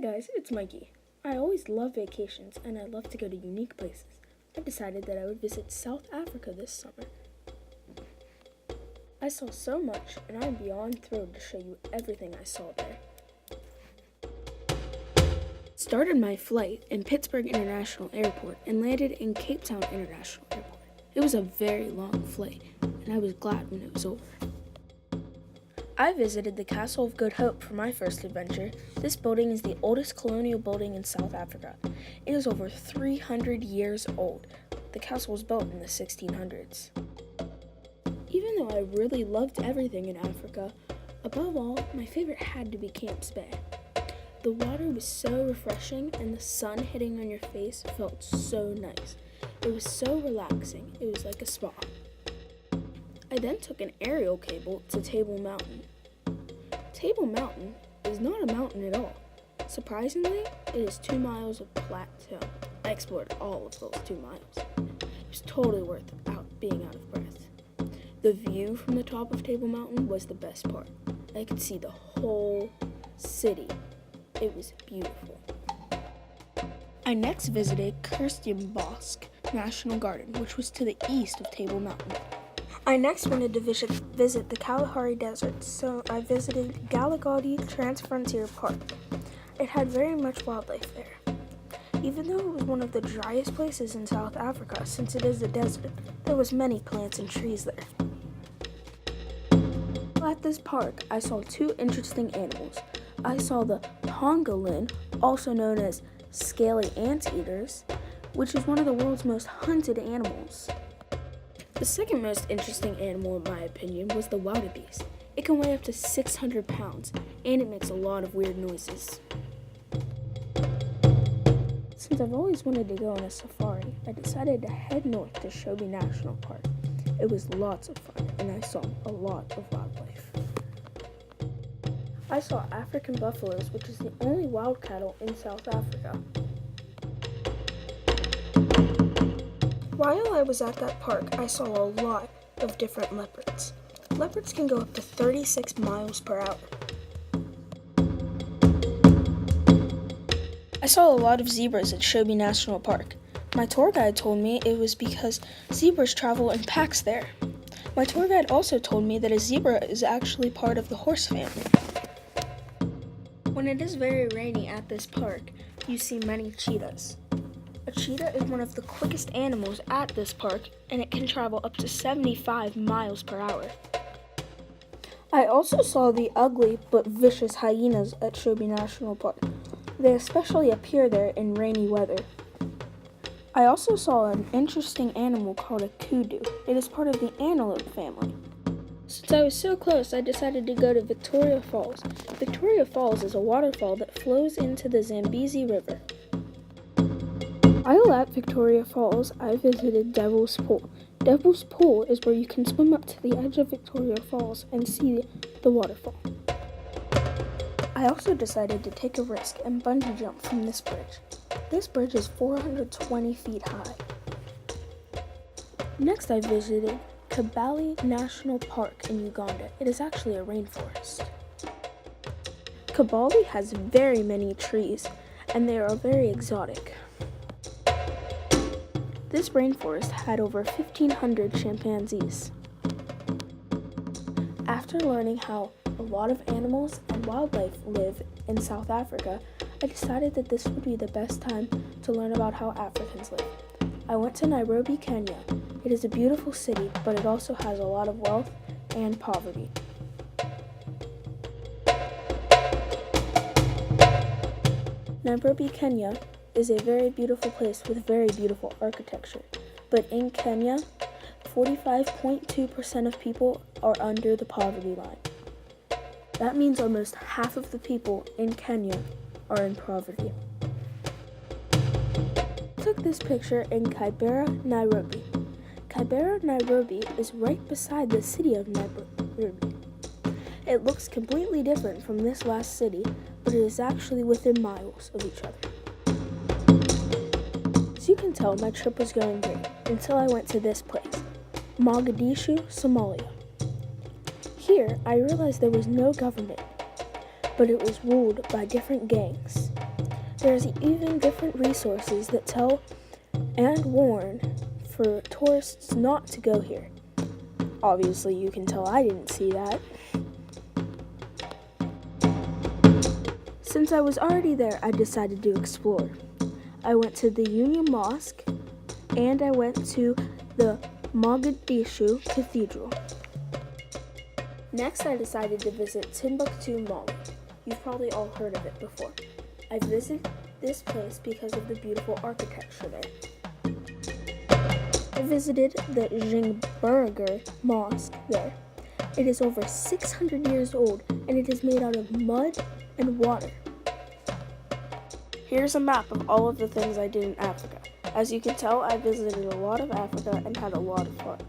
guys, it's Mikey. I always love vacations and I love to go to unique places. I decided that I would visit South Africa this summer. I saw so much and I'm beyond thrilled to show you everything I saw there. Started my flight in Pittsburgh International Airport and landed in Cape Town International Airport. It was a very long flight and I was glad when it was over. I visited the Castle of Good Hope for my first adventure. This building is the oldest colonial building in South Africa. It is over 300 years old. The castle was built in the 1600s. Even though I really loved everything in Africa, above all, my favorite had to be Camps Bay. The water was so refreshing and the sun hitting on your face felt so nice. It was so relaxing, it was like a spa. I then took an aerial cable to Table Mountain. Table Mountain is not a mountain at all. Surprisingly, it is 2 miles of plateau. I explored all of those 2 miles. It was totally worth being out of breath. The view from the top of Table Mountain was the best part. I could see the whole city. It was beautiful. I next visited Kirstenbosch National Garden, which was to the east of Table Mountain. I next wanted to visit the Kalahari Desert, so I visited Galagaldi Transfrontier Park. It had very much wildlife there. Even though it was one of the driest places in South Africa, since it is a desert, there was many plants and trees there. At this park, I saw 2 interesting animals. I saw the pangolin, also known as scaly anteaters, which is one of the world's most hunted animals. The second most interesting animal, in my opinion, was the wildebeest. It can weigh up to 600 pounds, and it makes a lot of weird noises. Since I've always wanted to go on a safari, I decided to head north to Shobi National Park. It was lots of fun, and I saw a lot of wildlife. I saw African buffaloes, which is the only wild cattle in South Africa. While I was at that park, I saw a lot of different leopards. Leopards can go up to 36 miles per hour. I saw a lot of zebras at Shobi National Park. My tour guide told me it was because zebras travel in packs there. My tour guide also told me that a zebra is actually part of the horse family. When it is very rainy at this park, you see many cheetahs. A cheetah is one of the quickest animals at this park, and it can travel up to 75 miles per hour. I also saw the ugly but vicious hyenas at Shobi National Park. They especially appear there in rainy weather. I also saw an interesting animal called a kudu. It is part of the antelope family. Since I was so close, I decided to go to Victoria Falls. Victoria Falls is a waterfall that flows into the Zambezi River. While at Victoria Falls, I visited Devil's Pool. Devil's Pool is where you can swim up to the edge of Victoria Falls and see the waterfall. I also decided to take a risk and bungee jump from this bridge. This bridge is 420 feet high. Next, I visited Kibale National Park in Uganda. It is actually a rainforest. Kibale has very many trees, and they are very exotic. This rainforest had over 1,500 chimpanzees. After learning how a lot of animals and wildlife live in South Africa, I decided that this would be the best time to learn about how Africans live. I went to Nairobi, Kenya. It is a beautiful city, but it also has a lot of wealth and poverty. Nairobi, Kenya is a very beautiful place with very beautiful architecture. But in Kenya, 45.2% of people are under the poverty line. That means almost half of the people in Kenya are in poverty. I took this picture in Kibera, Nairobi. Kibera, Nairobi is right beside the city of Nairobi. It looks completely different from this last city, but it is actually within miles of each other. As you can tell, my trip was going great until I went to this place, Mogadishu, Somalia. Here, I realized there was no government, but it was ruled by different gangs. There's even different resources that tell and warn for tourists not to go here. Obviously, you can tell I didn't see that. Since I was already there, I decided to explore. I went to the Union Mosque and I went to the Mogadishu Cathedral. Next, I decided to visit Timbuktu, Mali. You've probably all heard of it before. I visited this place because of the beautiful architecture there. I visited the Jingberger Mosque there. It is over 600 years old and it is made out of mud and water. Here's a map of all of the things I did in Africa. As you can tell, I visited a lot of Africa and had a lot of fun.